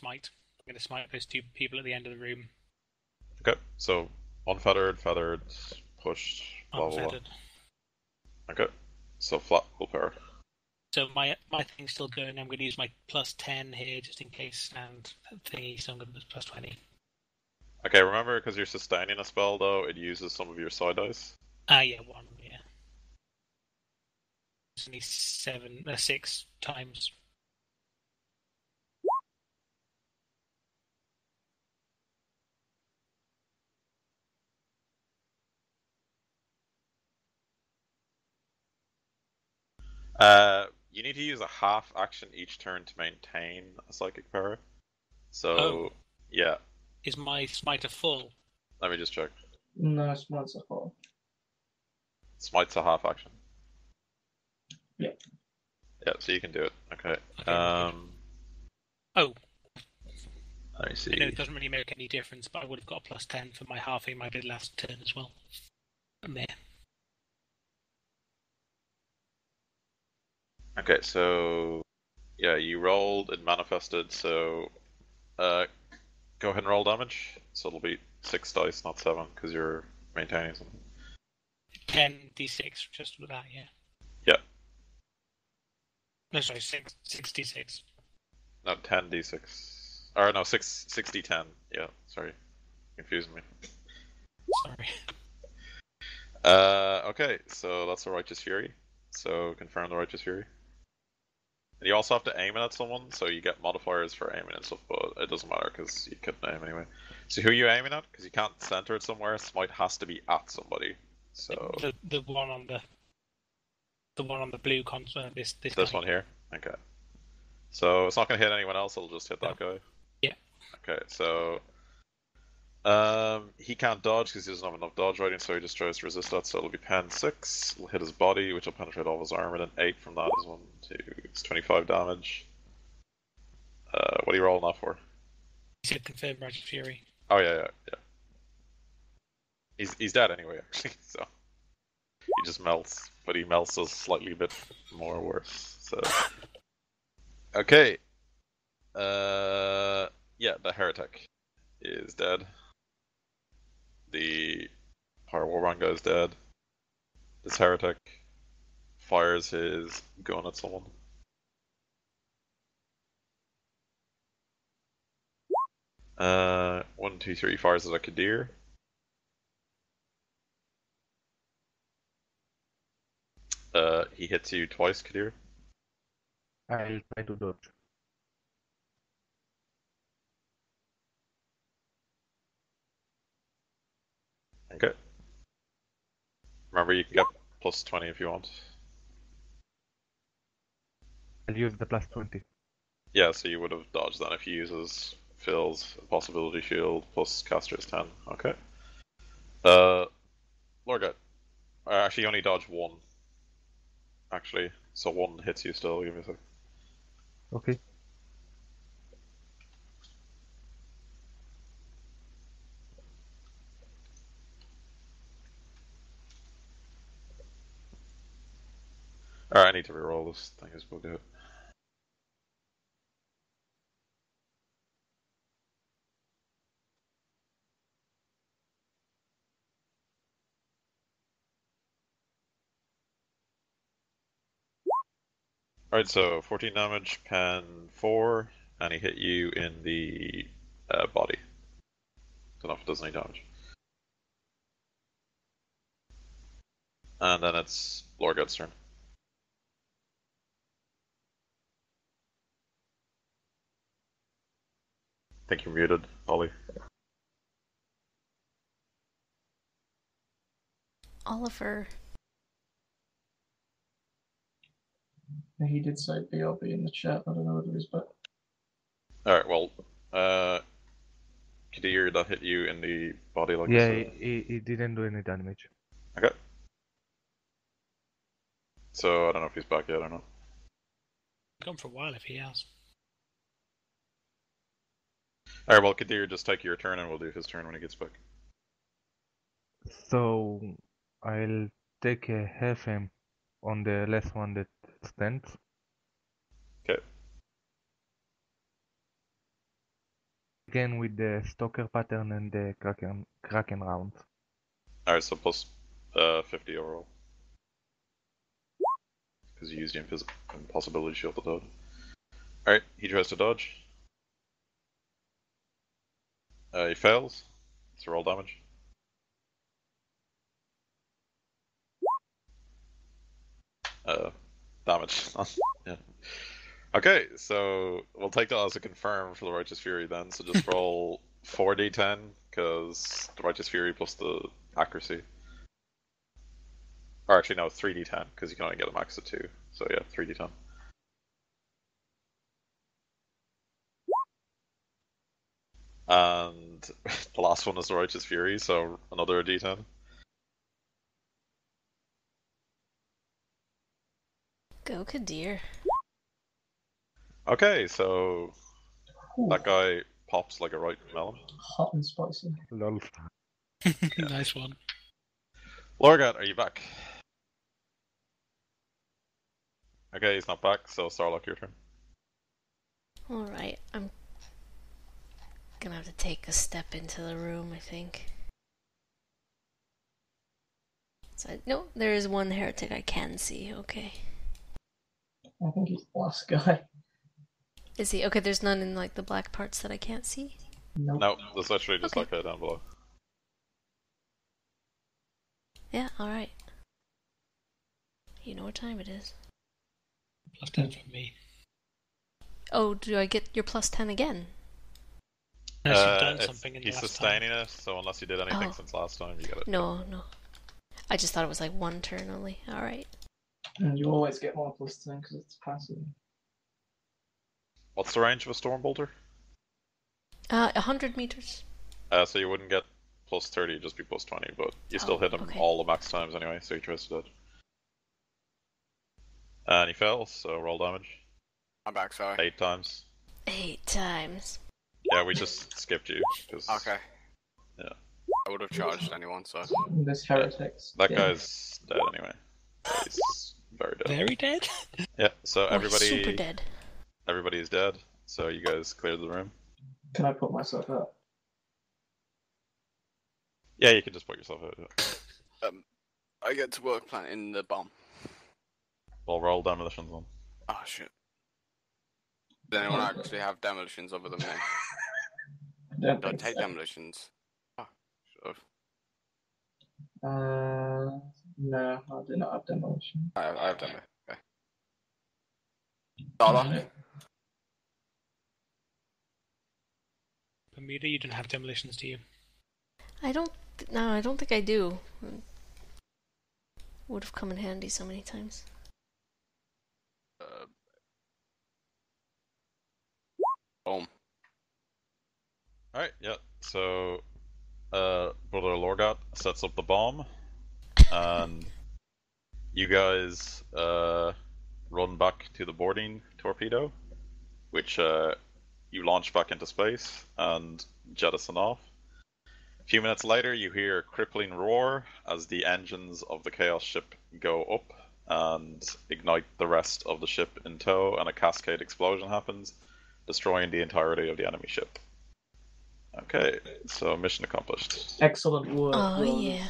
smite. I'm going to smite those two people at the end of the room. Okay, so unfeathered, feathered, pushed, blah blah blah. Unfettered. Okay, so flat willpower. So my thing's still going. I'm going to use my +10 here just in case, and thingy. So I'm going to +20. Okay, remember because you're sustaining a spell though, it uses some of your side dice. Yeah, 1. Yeah. It's only 6 times. You need to use a half action each turn to maintain a psychic power. Oh, So, yeah, is my smite a full? let me just check. No, Smite's a full. Smite's a half action. Yeah. Yeah, so you can do it. Okay. Okay, oh, Let me I see. know it doesn't really make any difference, but I would have got a +10 for my halving I did last turn as well. And there. Okay, so yeah, you rolled and manifested. So, go ahead and roll damage. So it'll be 6 dice, not 7, because you're maintaining something. 10d6 just with that, yeah. Yeah. No, sorry, 6d6. No, 10d6. Or no, 6d10. Yeah, sorry, confusing me. Sorry. Okay, so that's a Righteous Fury. So confirm the Righteous Fury. And you also have to aim it at someone, so you get modifiers for aiming and stuff, but it doesn't matter because you couldn't aim anyway. So who are you aiming at? Because you can't center it somewhere. Smite has to be at somebody. So The one on the blue console. This this guy. one here. Okay. So it's not going to hit anyone else. It'll just hit that guy. Yeah. Okay. So he can't dodge because he doesn't have enough dodge rating, so he just tries to resist that. So it'll be pen 6. It'll hit his body, which will penetrate all of his armor. Then 8 from that is 1, 2. It's 25 damage. What are you rolling that for? He said confirm Righteous Fury. Oh yeah. He's dead anyway, actually. So he just melts, but he melts us slightly bit more worse. So okay. Yeah, the heretic is dead. The Power Warband guy is dead. This heretic fires his gun at someone. One, two, three, fires at a Kadir. He hits you twice, Kadir. I'll try to dodge. Okay. Remember, you can get plus 20 if you want. I'll use the +20. Yeah, so you would have dodged that if he uses Phil's possibility shield plus caster's 10. Okay. Lorga. Actually, you only dodge 1. Actually, so 1 hits you still. Give me a sec. Okay. Alright, I need to reroll this thing as we'll do it. Alright, so 14 damage, pen 4, and he hit you in the body. Don't know if it does any damage. And then it's Lorgat's turn. I think you're muted, Ollie. Oliver. He did say BRB in the chat. I don't know whether he's back. Alright, well, Kadir, that hit you in the body like Yeah, this. he didn't do any damage. Okay. So I don't know if he's back yet or not. Gone for a while if he has. Alright, well, Kadir, just take your turn and we'll do his turn when he gets back. So I'll take a half aim on the last one that stands. Okay. again with the Stalker pattern and the Kraken round. Alright, so plus 50 overall. Because you used the impossibility shield to dodge. Alright, he tries to dodge. He fails. So roll damage. Damage. Yeah. Okay, so we'll take that as a confirm for the Righteous Fury then. So just roll 4d10, because the Righteous Fury plus the accuracy. Or actually, no, 3d10, because you can only get a max of 2. So yeah, 3d10. And the last one is the Righteous Fury, so another d10. Go Kadir. Okay, so Ooh, that guy pops like a right melon. hot and spicy. Lol. Nice one. Lorgat, are you back? Okay, he's not back, so Starlock, your turn. Alright, I'm gonna have to take a step into the room, I think. So no, there is one heretic I can see, okay. I think he's the last guy. Is he? Okay, there's none in like the black parts that I can't see? Nope. No, there's literally just Okay. like down below. Yeah, alright. You know what time it is. Plus 10 from me. Oh, do I get your plus 10 again? Unless you've done It's- something in the he's last sustaining it, so unless you did anything Oh. since last time, you get it. No, no. I just thought it was like one turn only. Alright. And you always get more plus 10 because it's passive. What's the range of a Storm Bolter? 100 meters. So you wouldn't get plus 30, just be plus 20, but you still Oh, hit him okay. all the max times anyway, so he tries to dodge. And he fails, so roll damage. I'm back, sorry. 8 times. 8 times. Yeah, we just skipped you. Cause Okay. Yeah. I would have charged anyone, so. This heretics. That yeah. guy's dead anyway. He's very dead. Very dead? Yeah, so Oh, he's super dead. everybody is dead, so you guys cleared the room. Can I put myself out? Yeah, you can just put yourself out. Yeah. I get to work planting the bomb. We'll roll demolitions on. Oh shit. Does anyone actually have demolitions other than me? I don't Do I think take so. demolitions? Oh, should have. No, I do not have demolition. I have done it. Okay. Starlock? Bermuda, you don't have demolitions, do you? No, I don't think I do. Would have come in handy so many times. Boom. Alright, yeah, so Brother Lorgat sets up the bomb, and you guys run back to the boarding torpedo, which you launch back into space and jettison off. A few minutes later, you hear a crippling roar as the engines of the Chaos ship go up and ignite the rest of the ship in tow, and a cascade explosion happens, destroying the entirety of the enemy ship. Okay, so mission accomplished. Excellent work. Oh, Roland. yeah.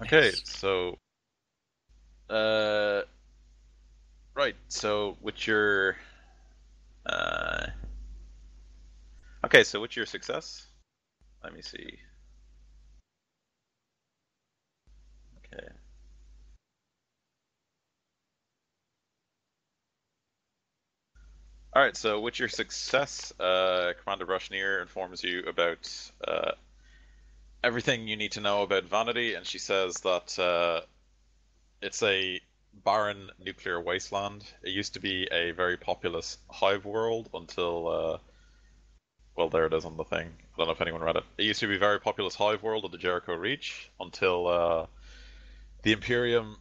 Okay, so right, so with your okay, so with your success, let me see. Okay. Alright, so with your success, Commander Brushneer informs you about everything you need to know about Vanity, and she says that it's a barren nuclear wasteland. It used to be a very populous hive world until, well, there it is on the thing. I don't know if anyone read it. It used to be a very populous hive world of the Jericho Reach until the Imperium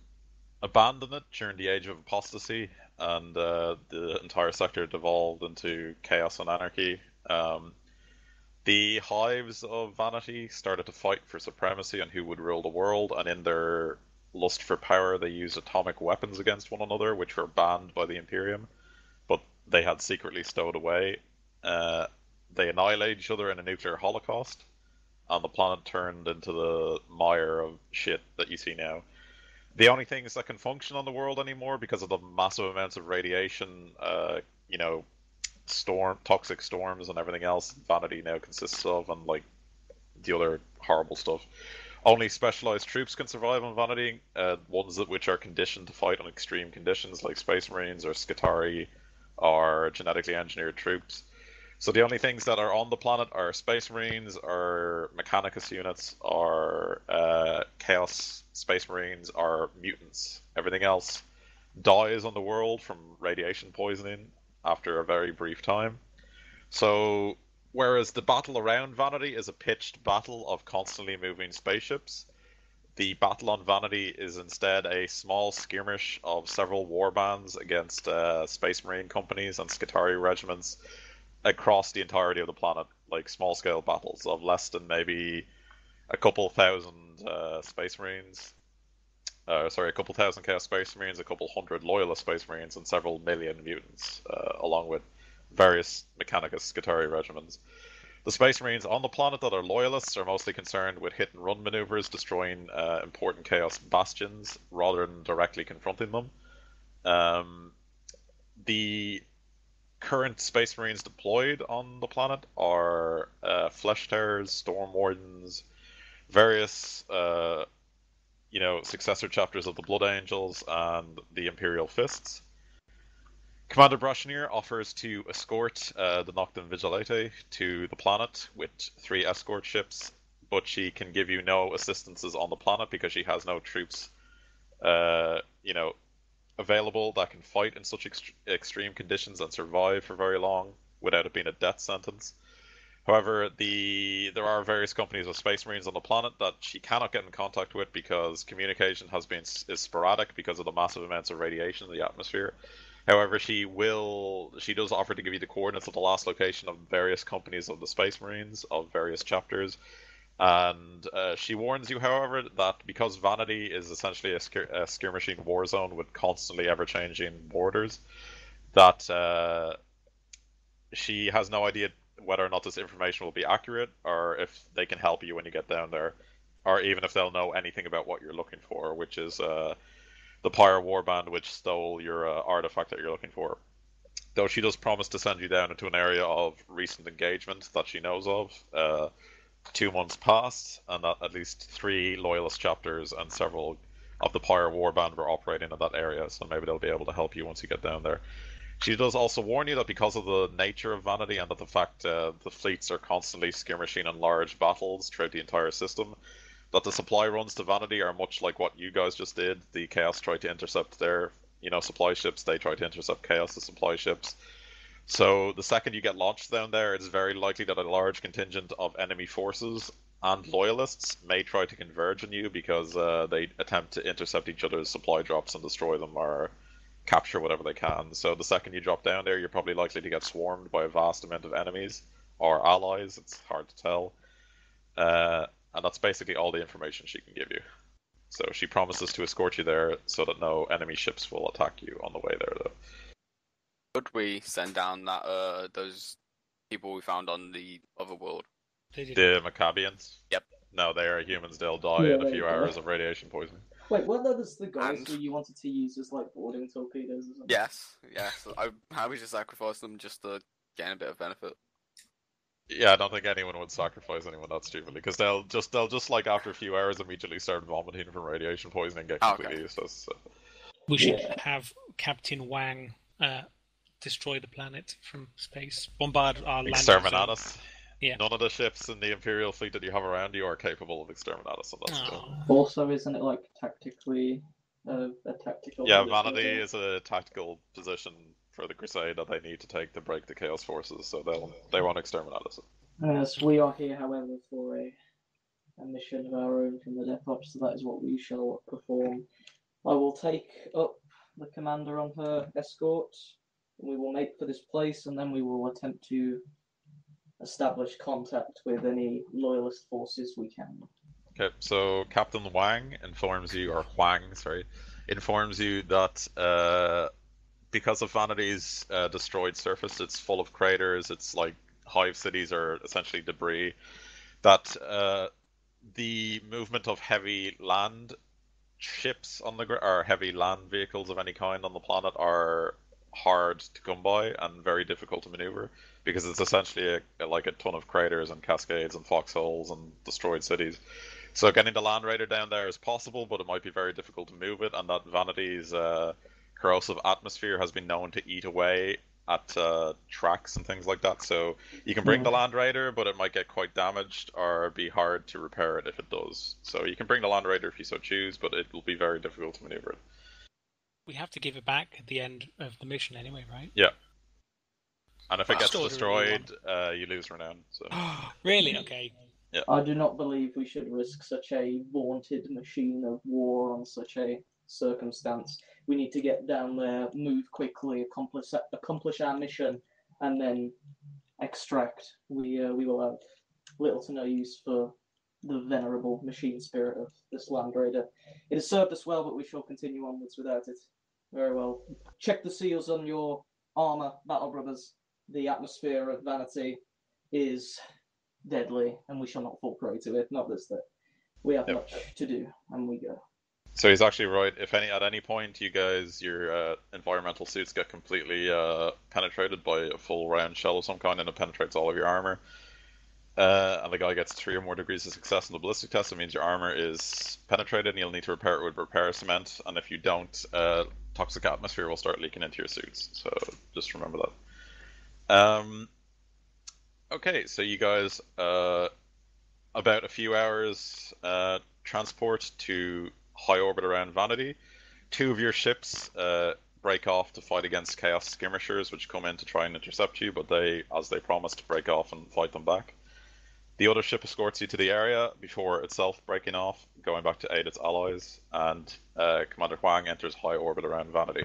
abandoned it during the Age of Apostasy, and the entire sector devolved into chaos and anarchy. The hives of Vanity started to fight for supremacy and who would rule the world, and in their lust for power, they used atomic weapons against one another, which were banned by the Imperium. But they had secretly stowed away. They annihilated each other in a nuclear holocaust, and the planet turned into the mire of shit that you see now. The only things that can function on the world anymore, because of the massive amounts of radiation, toxic storms and everything else Vanity now consists of, and like the other horrible stuff. Only specialized troops can survive on Vanity, ones which are conditioned to fight on extreme conditions, like Space Marines or Skitarii, or genetically engineered troops. So the only things that are on the planet are Space Marines, or Mechanicus units, or Chaos Space Marines, or mutants. Everything else dies on the world from radiation poisoning after a very brief time. So, whereas the battle around Vanity is a pitched battle of constantly moving spaceships, the battle on Vanity is instead a small skirmish of several warbands against Space Marine companies and Skitarii regiments across the entirety of the planet, like small-scale battles of less than maybe a couple thousand Space Marines. A couple thousand Chaos Space Marines, a couple hundred Loyalist Space Marines, and several million mutants, along with various Mechanicus Skitarii regiments. The Space Marines on the planet that are Loyalists are mostly concerned with hit-and-run maneuvers, destroying important Chaos bastions, rather than directly confronting them. The current Space Marines deployed on the planet are Flesh Terrors, Storm Wardens, various successor chapters of the Blood Angels, and the Imperial Fists. Commander Brashneer offers to escort the Noctem Vigilante to the planet with 3 escort ships, but she can give you no assistances on the planet because she has no troops, available that can fight in such extreme conditions and survive for very long without it being a death sentence. However, there are various companies of Space Marines on the planet that she cannot get in contact with because communication is sporadic because of the massive amounts of radiation in the atmosphere. However, she does offer to give you the coordinates of the last location of various companies of the Space Marines of various chapters, and she warns you, however, that because Vanity is essentially a skirmishing war zone with constantly ever-changing borders, that she has no idea whether or not this information will be accurate, or if they can help you when you get down there, or even if they'll know anything about what you're looking for, which is the Pyre Warband which stole your artifact that you're looking for. Though she does promise to send you down into an area of recent engagement that she knows of. 2 months past, and that at least 3 Loyalist chapters and several of the Pyre Warband were operating in that area, so maybe they'll be able to help you once you get down there. She does also warn you that because of the nature of Vanity and that the fact the fleets are constantly skirmishing in large battles throughout the entire system, that the supply runs to Vanity are much like what you guys just did. The Chaos tried to intercept their supply ships, they tried to intercept Chaos' supply ships. So the second you get launched down there, it's very likely that a large contingent of enemy forces and Loyalists may try to converge on you because they attempt to intercept each other's supply drops and destroy them or capture whatever they can. So the second you drop down there, you're probably likely to get swarmed by a vast amount of enemies or allies. It's hard to tell. And that's basically all the information she can give you. So she promises to escort you there so that no enemy ships will attack you on the way there, though. Could we send down that those people we found on the other world? The Maccabians? Yep. No, they are humans. They'll die in a few hours of radiation poisoning. Wait, weren't those the guys who you wanted to use as like boarding torpedoes or something? Yes. I would just sacrifice them just to gain a bit of benefit. Yeah, I don't think anyone would sacrifice anyone that stupidly, because they'll just like after a few hours immediately start vomiting from radiation poisoning and get completely useless. So. We should have Captain Wang destroy the planet from space, bombard our land. Exterminatus. Yeah. None of the ships in the Imperial fleet that you have around you are capable of exterminatus on that stuff. Also, isn't it like tactically a tactical? Yeah, Vanity is a tactical position for the Crusade that they need to take to break the Chaos forces, so they won't exterminate us. Yes, we are here, however, for a mission of our own from the Deathwatch, so that is what we shall perform. I will take up the commander on her escort. We will make for this place, and then we will attempt to establish contact with any Loyalist forces we can. Okay, so Captain Wang informs you, or Huang, sorry, informs you that because of Vanity's destroyed surface, it's full of craters. It's like hive cities are essentially debris. That the movement of heavy land ships on the or heavy land vehicles of any kind on the planet are hard to come by and very difficult to maneuver because it's essentially like a ton of craters and cascades and foxholes and destroyed cities. So getting the Land Raider down there is possible, but it might be very difficult to move it, and that Vanity's corrosive atmosphere has been known to eat away at tracks and things like that. So you can bring the Land Raider, but it might get quite damaged or be hard to repair it if it does. So you can bring the Land Raider if you so choose, but it will be very difficult to maneuver it. We have to give it back at the end of the mission anyway, right? Yeah. And if it gets Stored destroyed, you lose renown. So. Really? Okay. Yeah. I do not believe we should risk such a vaunted machine of war on such a circumstance. We need to get down there, move quickly, accomplish our mission, and then extract. We will have little to no use for the venerable machine spirit of this Land Raider. It has served us well, but we shall continue onwards without it. Very well. Check the seals on your armor, Battle Brothers. The atmosphere of Vanity is deadly, and we shall not fall prey to it. Not this that we have much to do, and we go. So he's actually right. If at any point you guys, your environmental suits get completely penetrated by a full round shell of some kind, and it penetrates all of your armor, and the guy gets 3 or more degrees of success in the ballistic test, it means your armor is penetrated, and you'll need to repair it with repair cement. And if you don't, toxic atmosphere will start leaking into your suits. So just remember that. Okay, so you guys, about a few hours transport to high orbit around Vanity. 2 of your ships break off to fight against Chaos skirmishers, which come in to try and intercept you, but they, as they promised, break off and fight them back. The other ship escorts you to the area before itself breaking off, going back to aid its allies, and Commander Huang enters high orbit around Vanity.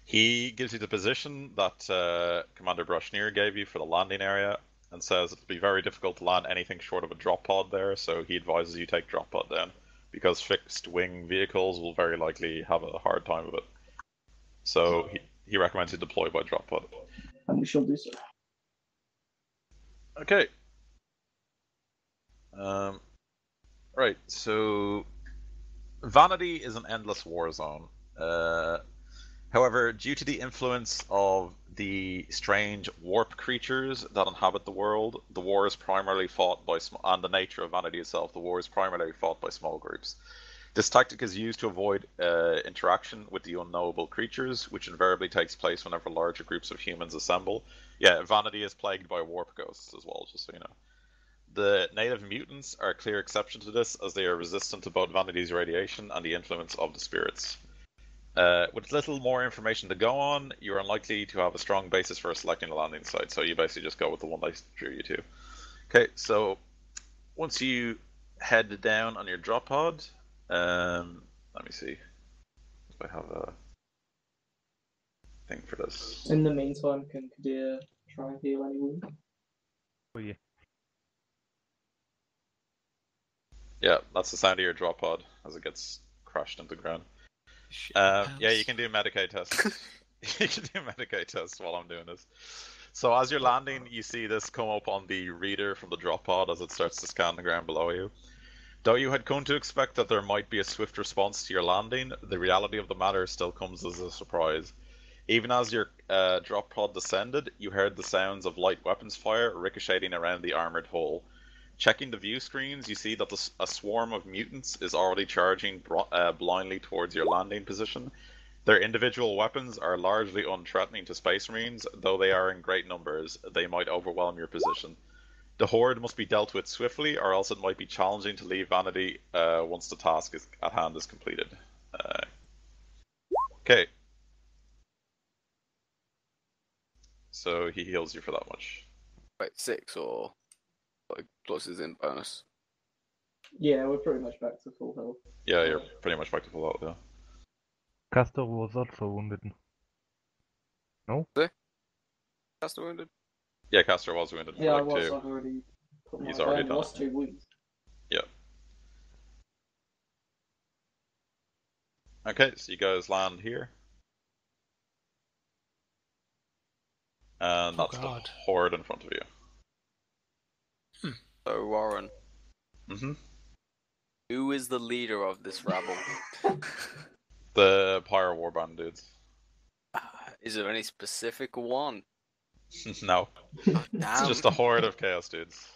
He gives you the position that Commander Brushneer gave you for the landing area, and says it'll be very difficult to land anything short of a drop pod there, so he advises you take drop pod down, because fixed wing vehicles will very likely have a hard time of it. So he recommends you deploy by drop pod. And we shall do so. Okay. Right, so Vanity is an endless war zone. However, due to the influence of the strange warp creatures that inhabit the world, the war is primarily fought by and the nature of Vanity itself, the war is primarily fought by small groups. This tactic is used to avoid interaction with the unknowable creatures, which invariably takes place whenever larger groups of humans assemble. Yeah, Vanity is plagued by warp ghosts as well, just so you know. The native mutants are a clear exception to this, as they are resistant to both Vanity's radiation and the influence of the spirits. With little more information to go on, you're unlikely to have a strong basis for selecting a landing site, so you basically just go with the one they drew you to. Okay, so once you head down on your drop pod, let me see if I have a thing for this. In the meantime, can Kadir try and heal any wound? Oh yeah. Yeah, that's the sound of your drop pod as it gets crashed into the ground. Yeah, you can do Medicaid tests. You can do Medicaid tests while I'm doing this. So as you're landing, you see this come up on the reader from the drop pod as it starts to scan the ground below you. Though you had come to expect that there might be a swift response to your landing, the reality of the matter still comes as a surprise. Even as your drop pod descended, you heard the sounds of light weapons fire ricocheting around the armored hull. Checking the view screens, you see that a swarm of mutants is already charging blindly towards your landing position. Their individual weapons are largely unthreatening to Space Marines, though they are in great numbers. They might overwhelm your position. The horde must be dealt with swiftly, or else it might be challenging to leave Vanity once the task at hand is completed. Okay. So he heals you for that much. Wait, 6 or like pluses in bonus? Yeah, we're pretty much back to full health. Yeah, you're pretty much back to full health, yeah. Castor was also wounded. No? That's the wounded? Yeah, Castor was wounded. Yeah, like I was. 2. I've already put my He's already down. done Lost it. 2 wounds. Yeah. Okay, so you guys land here. And Oh, that's God. the horde in front of you. So, Warren, Mm-hmm. who is the leader of this rabble? The Pyre Warband dudes. Is there any specific one? No. Oh, It's damn. just a horde of chaos dudes.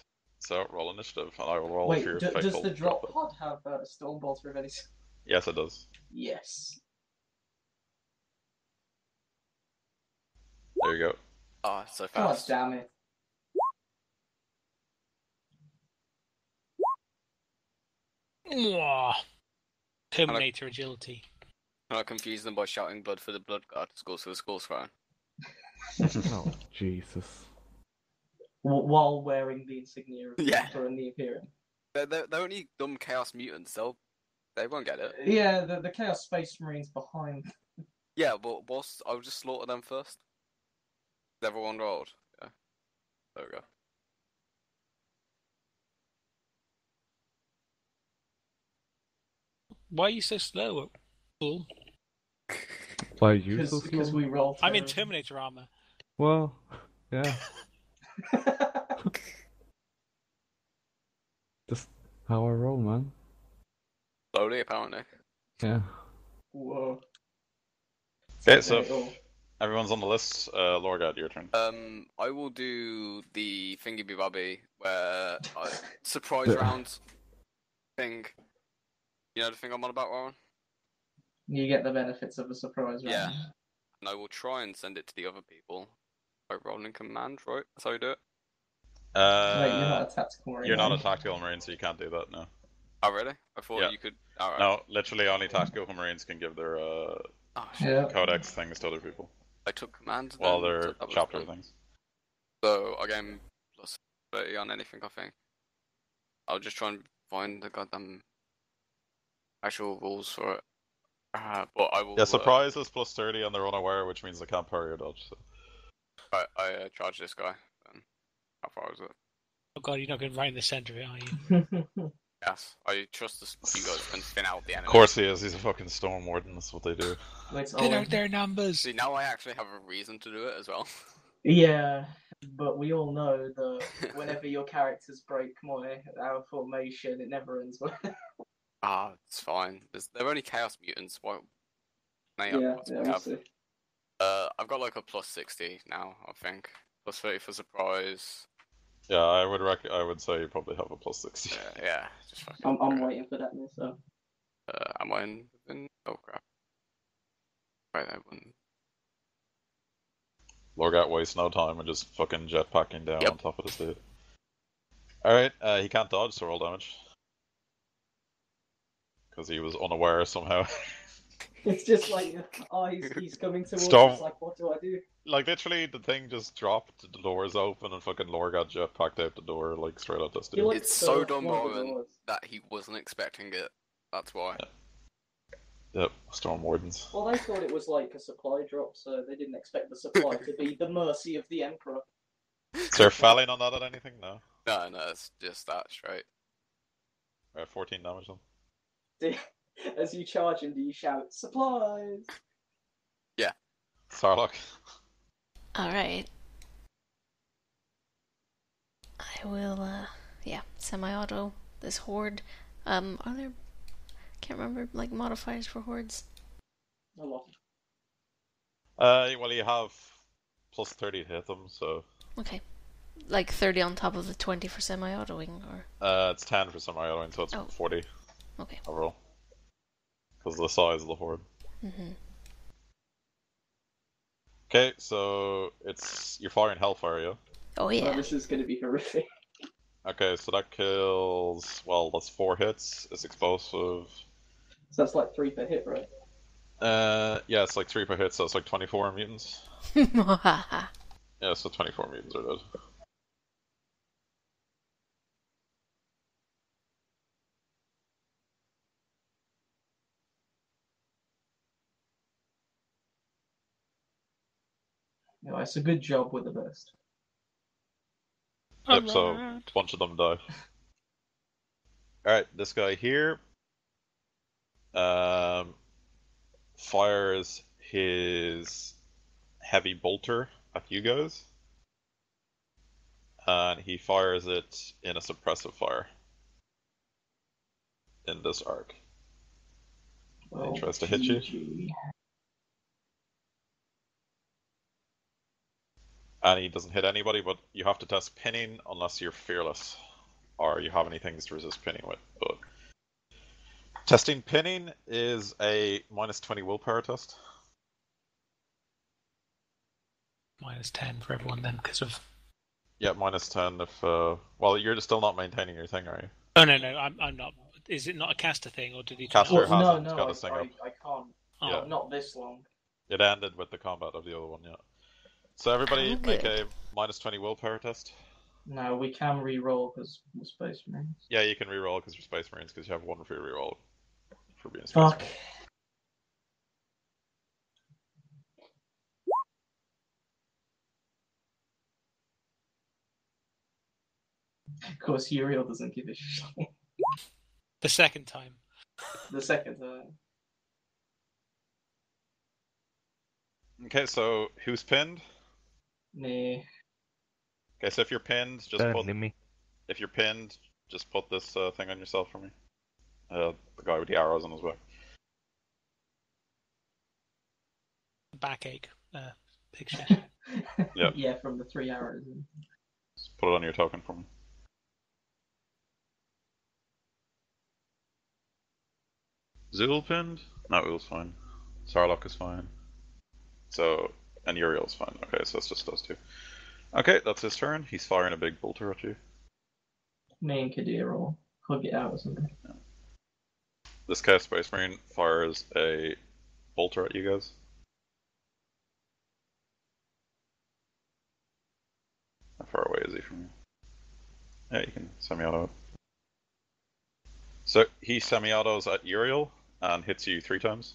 So roll initiative, and I will roll Wait, for your does faithful the drop it. pod have a storm bolter of any? Yes, it does. Yes. There you go. Oh, so God fast. damn it. Mwah. Terminator agility. Can I confuse them by shouting blood for the blood god? Scores for the score shrine. Oh, Jesus. While wearing the insignia of the Yeah. Emperor and the Imperium. They're only dumb chaos mutants. They won't get it. Yeah, the Chaos Space Marines behind. Yeah, but I'll just slaughter them first. Everyone rolled. Yeah. There we go. Why are you so slow? Fool. Why are you so Because slow? we roll. I'm in Terminator armor. Well, yeah. Just how I roll, man. Slowly, apparently. Yeah. Whoa. Okay, so if everyone's on the list, Lorgad, your turn. I will do the thingy bobby where surprise The- round thing. You know the thing I'm on about, Warren? You get the benefits of a surprise round. Yeah. And I will try and send it to the other people by rolling command, right? That's how you do it. Wait, you're not a tactical marine. You're not are a you? tactical marine, so you can't do that, no. Oh, really? I thought Yeah. you could. Alright. No, literally only tactical marines can give their Oh, shit. Yeah. codex things to other people. I took command. Well, then, their so that was chapter fun. things. So I gain plus 30 on anything, I think. I'll just try and find the goddamn actual rules for it. But I will. Yeah, surprise is plus 30 on their unaware, which means they can't parry or dodge. So. I charge this guy. Then. How far is it? Oh god, you're not going right in the centre of it, are you? Yes. I trust you guys can spin out the enemy. Of course he is, he's a fucking Storm Warden, that's what they do. Wait, Spit out their numbers! See, now I actually have a reason to do it as well. Yeah, but we all know that whenever your characters break our formation, it never ends well. Ah, it's fine. They're only chaos mutants. What? We'll see. I've got like a plus 60 now, I think. Plus 30 for surprise. Yeah, I would say you probably have a plus 60. Yeah. Just fucking. I'm waiting for that now, so. Am I in? Oh crap. Right, I wouldn't. Lorgat wastes no time and just fucking jetpacking down Yep. on top of this dude. Alright, he can't dodge, so roll damage. Because he was unaware somehow. It's just like, he's coming towards Storm. us, like, what do I do? Like, literally, the thing just dropped, the doors open, and fucking Lorgat jetpacked out the door, like, straight at this dude. You're like It's so first dumb, one of the Rowan, doors. that he wasn't expecting it. That's why. Yep, Storm Wardens. Well, they thought it was like a supply drop, so they didn't expect the supply to be the mercy of the Emperor. Is there failing on that at anything? No. No, it's just that straight. Alright, 14 damage then. As you charge him, do you shout, supplies? Sarlacc. Alright. I will, semi-auto this horde. Are there, can't remember, like, modifiers for hordes? A lot. Well, you have plus 30 to hit them, so... Okay. Like 30 on top of the 20 for semi-autoing, or? It's 10 for semi-autoing, so it's Oh. 40 Okay. overall. Because of the size of the horde. Mm-hmm. Okay, so you're firing Hellfire, yeah? Oh Oh, yeah. this is going to be horrific. Okay, so that kills... Well, that's 4 hits. It's explosive. So that's like 3 per hit, right? Yeah, it's like 3 per hit, so it's like 24 mutants. Haha. Yeah, so 24 mutants are dead. No, it's a good job with the burst. Yep, so a Alright. bunch of them die. Alright, this guy here fires his heavy bolter at you guys. and he fires it in a suppressive fire in this arc. Well, He tries to hit you. GG. And he doesn't hit anybody, but you have to test pinning unless you're fearless, or you have any things to resist pinning with. But testing pinning is a -20 willpower test. -10 for everyone then, because of. Yeah, -10 if. Well, you're still not maintaining your thing, are you? Oh no, I'm not. Is it not a caster thing, or did he? Caster Well, hasn't no, got this thing I up. can't. Oh. Yeah. Not this long. It ended with the combat of the other one, yeah. So everybody Oh, make good. a -20 willpower test. No, we can re-roll because we're Space Marines. Yeah, you can reroll because you're Space Marines, because you have one free reroll for being a Space Fuck. Marine. Of course, Uriel doesn't give a shit. The second time. The second time. Okay, so who's pinned? Me. Okay, so if you're pinned, just Apparently put. me. If you're pinned, just put this thing on yourself for me. The guy with the arrows on his back. Backache picture. Yeah. Yeah, from the 3 arrows. Just put it on your token for me. Zool pinned? No, Ul's fine. Sarlocke is fine. So, and Uriel's fine. Okay, so it's just those two. Okay, that's his turn. He's firing a big bolter at you. Me and Kadir will hug it out or something. This Chaos Space Marine fires a bolter at you guys. How far away is he from you? Yeah, you can semi-auto it. So he semi-autos at Uriel and hits you 3 times.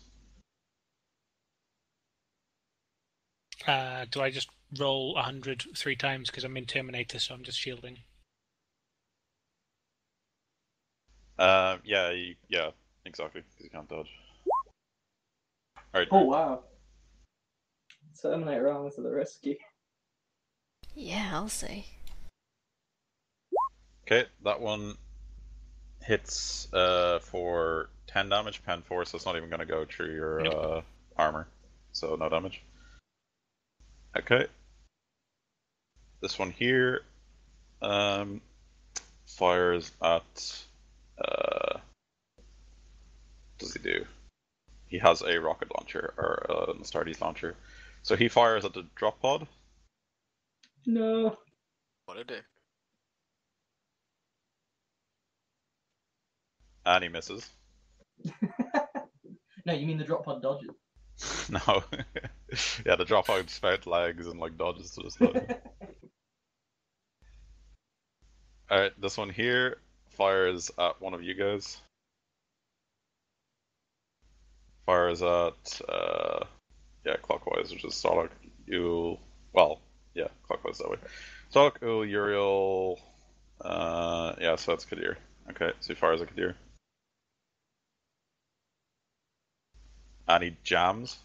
Do I just roll 100 3 times because I'm in Terminator, so I'm just shielding? Yeah, exactly, because you can't dodge. Alright. Oh, wow. Terminator armor to the rescue. Yeah, I'll say. Okay, that one hits for 10 damage, pen 4, so it's not even going to go through your Nope. armor. So no damage. Okay. This one here fires at... does he do? He has a rocket launcher, or a Astartes launcher. So he fires at the drop pod. No. What a dick. And he misses. No, you mean the drop pod dodges. No. Yeah, the drop pod spout legs and like dodges to the side. Alright, this one here fires at one of you guys. Fires at, clockwise, which is Starlock, Ul. Well, yeah, clockwise that way. Starlock, Ul, Uriel. So that's Kadir. Okay, so he fires at Kadir. And he jams.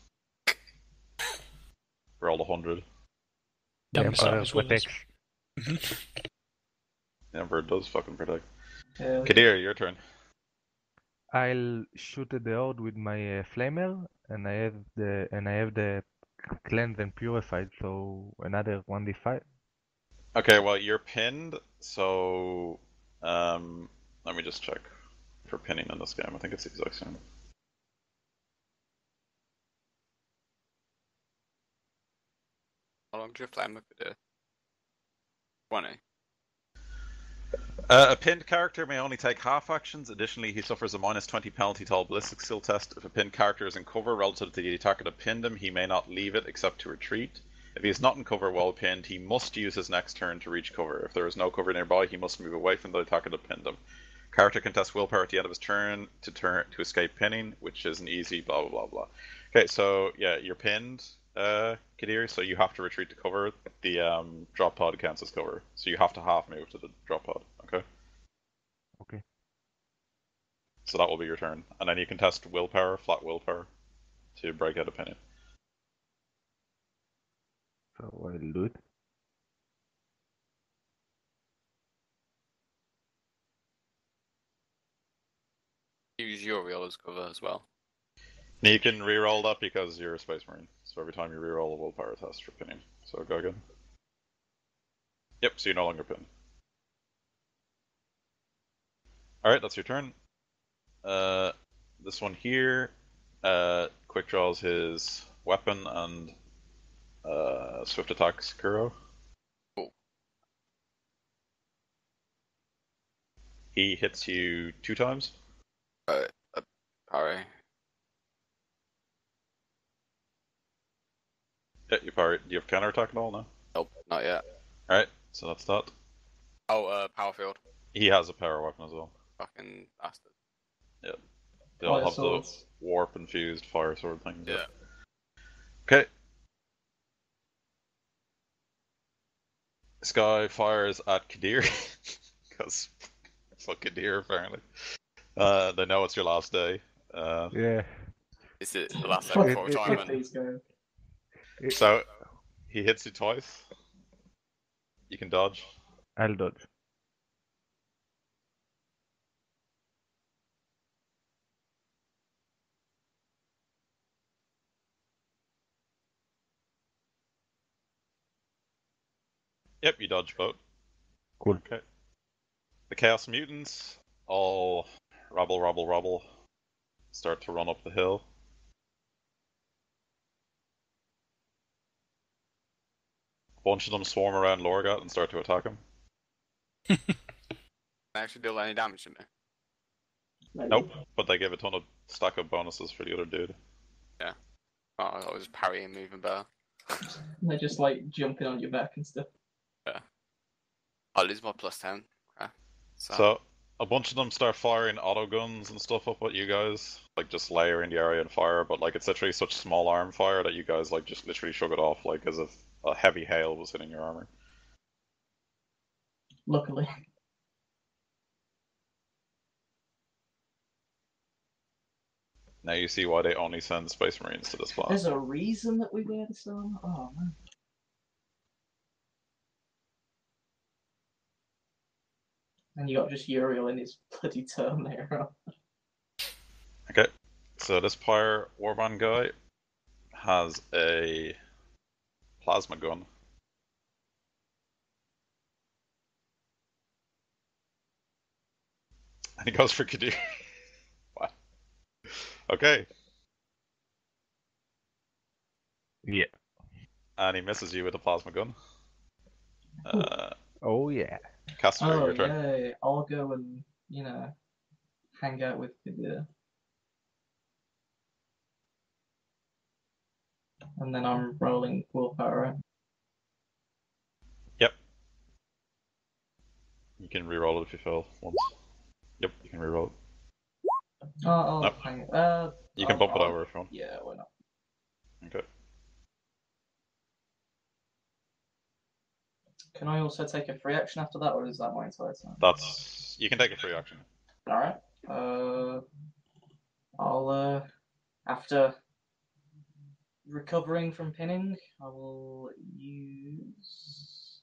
Rolled 100. The Dumb Empire as well as- protects. The Emperor does fucking protect. Hell Kadir, your turn. I'll shoot at the horde with my flamer, and I have the cleanse and purified, so another 1d5. Okay, well you're pinned, so let me just check for pinning in this game. I think it's the exact same. How long do you flame up with it? 20. A pinned character may only take half actions. Additionally, he suffers a -20 penalty to all ballistic skill test. If a pinned character is in cover relative to the attacker that pinned him, he may not leave it except to retreat. If he is not in cover while pinned, he must use his next turn to reach cover. If there is no cover nearby, he must move away from the attacker that pinned him. Character can test willpower at the end of his turn to escape pinning, which is an easy blah blah blah blah. Okay, so yeah, you're pinned, Kadir, so you have to retreat to cover. The drop pod counts as cover, so you have to half move to the drop pod. Okay. Okay. So that will be your turn, and then you can test willpower, flat willpower, to break out of pinning. So I'll do it. use Uriel as cover as well. And you can reroll that because you're a Space Marine. So every time you reroll a willpower test, you're pinning. So go again. Yep, so you're no longer pinned. Alright, that's your turn. This one here, quick draws his weapon and swift attacks Kuro. Cool. He hits you 2 times. Parry. Yeah, you parry. Do you have counterattack at all? No? Nope, not yet. Alright, so that's that. Oh, power field. He has a power weapon as well. Fucking bastard. Yeah. They all Fire have swords. the warp infused fire sword things. Yeah. Okay. This guy fires at Kadir. Because fuck Kadir, apparently. They know it's your last day. Yeah. Is it the last Fuck- day before it- Fuck retirement? these guys. So, he hits you twice. You can dodge. I'll dodge. Yep, you dodge both. Cool. Okay. The Chaos Mutants all rubble, start to run up the hill. A bunch of them swarm around Lorgat and start to attack him. They actually deal any damage to me. Maybe. Nope, but they give a ton of stack up bonuses for the other dude. Oh, I was parrying moving better. They're just like jumping on your back and stuff. I lose my +10. Okay. So, a bunch of them start firing auto guns and stuff up at you guys, like just layering the area and fire, but like it's literally such small arm fire that you guys like just literally shrug it off like as if a heavy hail was hitting your armor. Luckily. Now you see why they only send Space Marines to this spot. There's a reason that we wear this armor? Oh man. And you got just Uriel in his bloody Terminator. Okay, so this Pyre Warband guy has a plasma gun. And he goes for Kadir. Wow. Okay, Yeah. and he misses you with a plasma gun. Oh yeah. Castor, Oh your turn. yeah, I'll go and, hang out with Kadir. And then I'm rolling willpower, right? Yep. You can reroll it if you fail once. Yep, you can reroll it. Oh, Nope. hang it. You can bump it over if you want. Yeah, why not? Okay. Can I also take a free action after that, or is that my entire time? That's... You can take a free action. Alright. I'll, after recovering from pinning, I will use...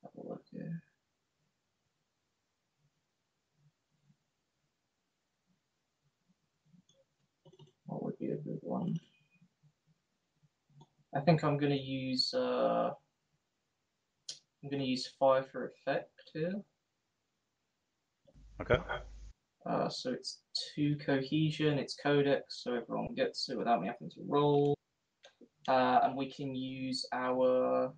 Have a look here. What would be a good one? I think I'm going to use, I'm going to use fire for effect here. Okay. So it's 2 cohesion, it's codex, so everyone gets it without me having to roll. And we can use our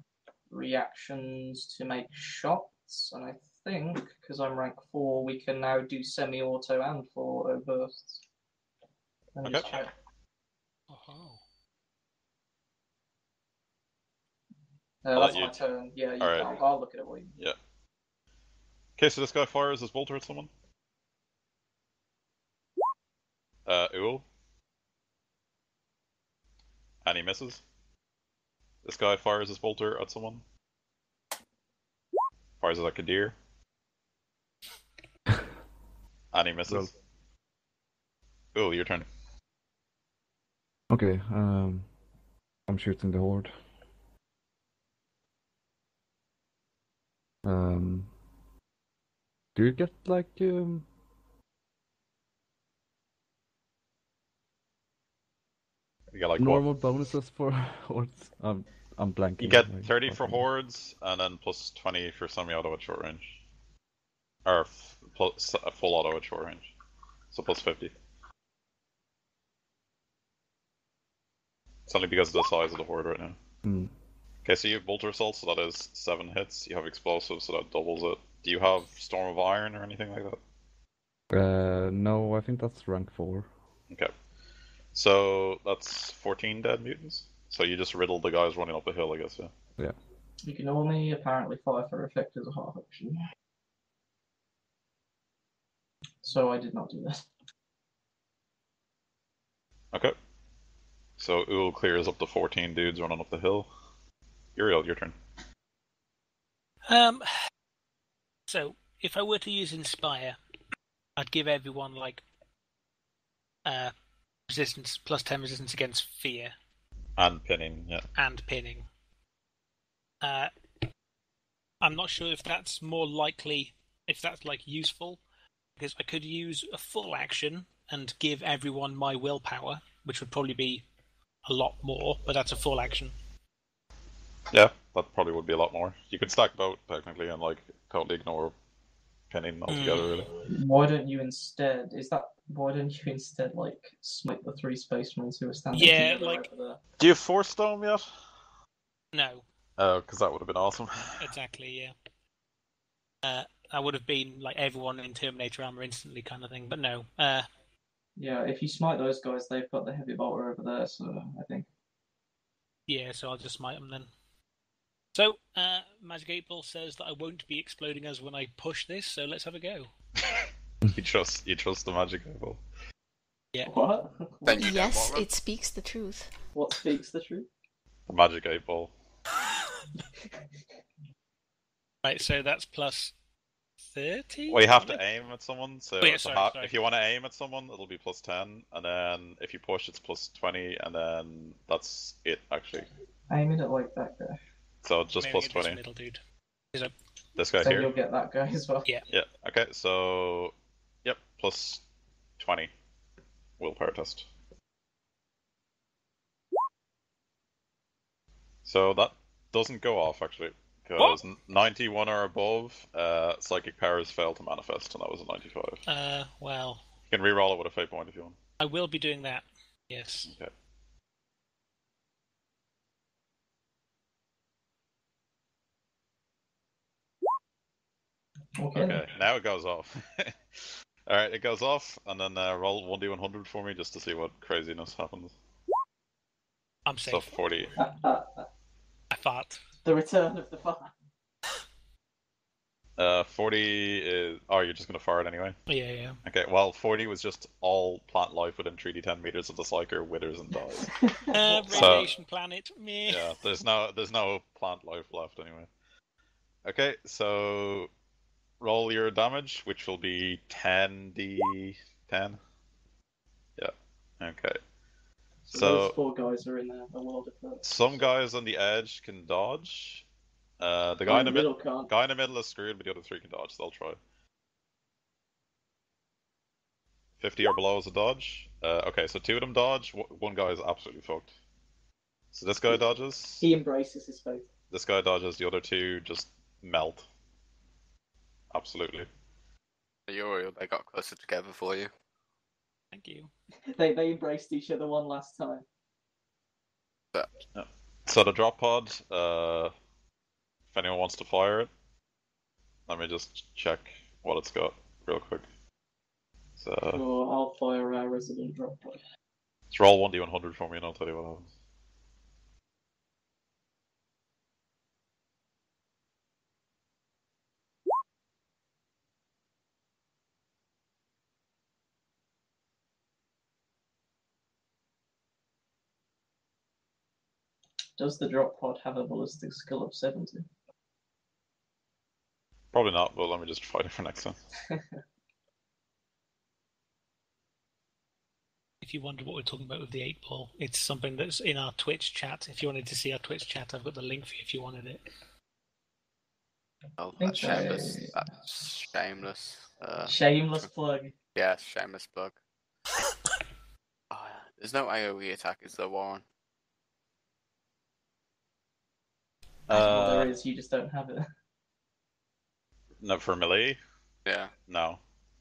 reactions to make shots. And I think, because I'm rank 4, we can now do semi-auto and 4 bursts. Let me just Okay. check. Oh. I'll That's let you my turn. Yeah, you Alright. can. I'll look at it while you... Yeah. Okay, so this guy fires his bolter at someone. Uul. And he misses. This guy fires his bolter at someone. Fires it at Kadir. And he misses. Uul, your turn. Okay, I'm shooting the horde. Do you get like You get like Normal what? bonuses for hordes. I'm blanking. You get like, 30 for fucking- hordes, and then plus 20 for semi-auto at short range. Or plus a full auto at short range. So plus 50. It's only because of the size of the horde right now. Hmm. Okay, so you have bolter assault, so that is 7 hits. You have explosive, so that doubles it. Do you have storm of iron or anything like that? No, I think that's rank 4. Okay. So that's 14 dead mutants. So you just riddled the guys running up the hill, I guess, yeah? You can only apparently fire for effect as a half action. So I did not do that. Okay. So Uul clears up the 14 dudes running up the hill. Uriel, your turn. So if I were to use Inspire, I'd give everyone like resistance plus 10 resistance against fear And pinning, yeah. and pinning. I'm not sure if that's more likely, if that's like useful, because I could use a full action and give everyone my willpower, which would probably be a lot more, but that's a full action. Yeah, that probably would be a lot more. You could stack both, technically, and like totally ignore pinning altogether, really. Why don't you instead like smite the 3 spacemen who are standing Yeah, together like- over there? Do you have Force Dome yet? No, Oh, because that would have been awesome. exactly, yeah. I would have been like everyone in Terminator armor instantly kind of thing, but no. Yeah, if you smite those guys, they've got the heavy bolter over there, so I think. Yeah, so I'll just smite them then. So, Magic 8 Ball says that I won't be exploding us when I push this, so let's have a go. You trust the magic level. Yeah. What? Then you don't Yes, want them. it speaks the truth. What speaks the truth? The magic 8-ball. Right, so that's plus 30? Well, you have to aim at someone, so Oh, yeah, it's a sorry. if you want to aim at someone, it'll be plus 10, and then if you push, it's plus 20, and then that's it, actually. Aiming at like that guy. So just Maybe plus get this 20. middle dude. This guy Then here? you'll get that guy as well. Yeah. Yeah, okay, so, yep, plus 20 willpower test. So that doesn't go off, actually, because 91 or above, psychic powers fail to manifest, and that was a 95. Well, You can reroll it with a fate point if you want. I will be doing that. Yes. Okay. Okay, now it goes off. Alright, it goes off, and then roll 1d100 for me just to see what craziness happens. I'm safe. So 40. I fart. The return of the fire. 40 is... Oh, you're just going to fire it anyway? Yeah. Okay, well, 40 was just all plant life within 3d10 meters of the Psyker withers and dies. Radiation planet. Meh. Yeah, there's no plant life left anyway. Okay, so roll your damage, which will be 10d10. Yeah. Okay. So So those 4 guys are in there. The world of the... some guys on the edge can dodge. The Guy guy in the middle can't. guy in the middle is screwed, but the other 3 can dodge, so they'll try. 50 or below is a dodge. Okay, so 2 of them dodge. One guy is absolutely fucked. So this guy dodges. He embraces his fate. This guy dodges. The other 2 just melt. Absolutely. Uriel, they got closer together for you. Thank you. They embraced each other one last time. So the drop pod, if anyone wants to fire it, let me just check what it's got real quick. So Sure, I'll fire our resident drop pod. let's roll 1d100 for me and I'll tell you what happens. Does the drop pod have a ballistic skill of 70? Probably not, but let me just find it for next time. If you wonder what we're talking about with the 8 ball, it's something that's in our Twitch chat. If you wanted to see our Twitch chat, I've got the link for you if you wanted it. Oh, think that's shameless. That's shameless. Shameless plug. Yeah, shameless plug. There's no AoE attack, is there, Warren? Well, there is, you just don't have it. No, for melee? Yeah. No.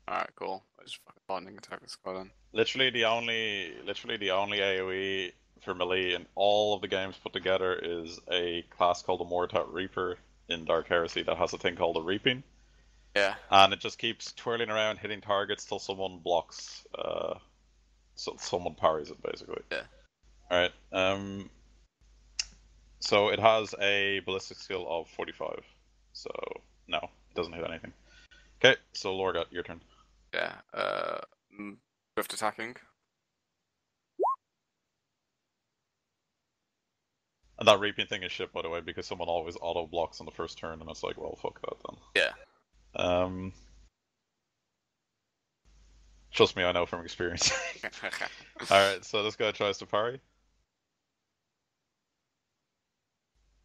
Alright, cool. I just fucking lightning attack this guy then. Literally the only AoE for melee in all of the games put together is a class called the Mortat Reaper in Dark Heresy that has a thing called a Reaping. Yeah. And it just keeps twirling around, hitting targets till someone blocks. So someone parries it, basically. Yeah. Alright. So it has a ballistic skill of 45. So, no, it doesn't hit anything. Okay, so Lorgat, your turn. Yeah. Swift attacking. And that reaping thing is shit, by the way, because someone always auto blocks on the first turn, and it's like, well, fuck that then. Yeah. Trust me, I know from experience. Alright, so this guy tries to parry.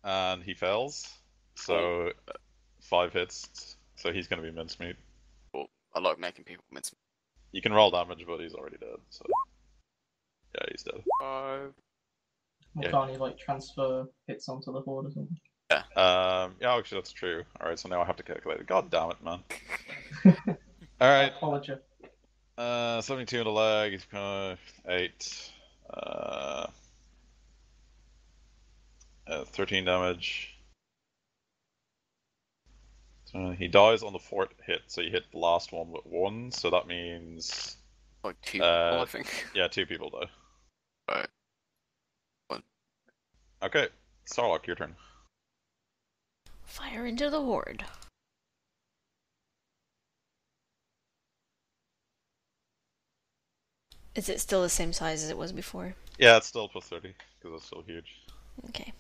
And he fails. So, 5 hits. So he's gonna be mincemeat. Well, I like making people mincemeat. You can roll damage, but he's already dead, so... Yeah, he's dead. 5. Well, can't you, like, transfer hits onto the horde or something? Yeah. Yeah, actually, that's true. Alright, so now I have to calculate it. God damn it, man. I Alright. apologize. 72 in the leg, he's 8. 13 damage. He dies on the 4th hit, so you hit the last one with 1, so that means... Like 2 people, I think. Yeah, 2 people die. Right. 1. Okay, Starlock, your turn. Fire into the horde. Is it still the same size as it was before? Yeah, it's still plus 30, because it's still huge. Okay.